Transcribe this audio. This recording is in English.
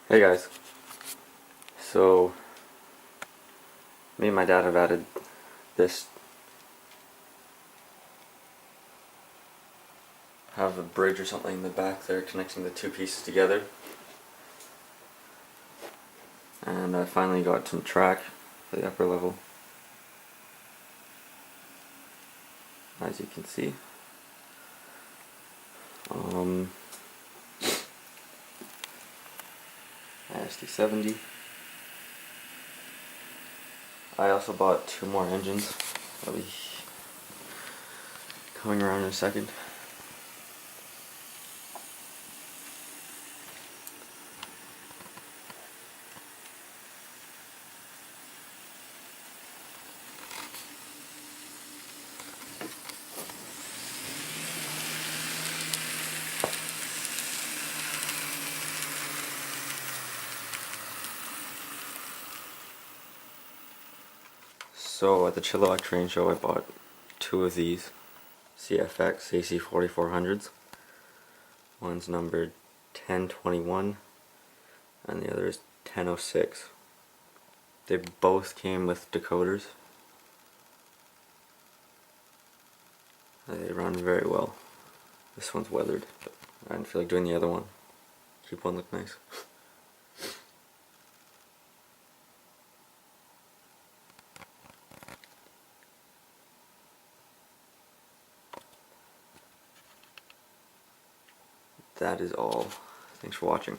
Hey guys, so me and my dad have added this, have a bridge or something in the back there connecting the two pieces together, and I finally got some track for the upper level, as you can see. ISD70. I also bought two more engines. I'll be coming around in a second. So at the Chilliwack Train Show I bought two of these CFX AC4400s. One's numbered 1021 and the other is 1006. They both came with decoders. They run very well. This one's weathered, but I didn't feel like doing the other one. Keep one look nice. That is all. Thanks for watching.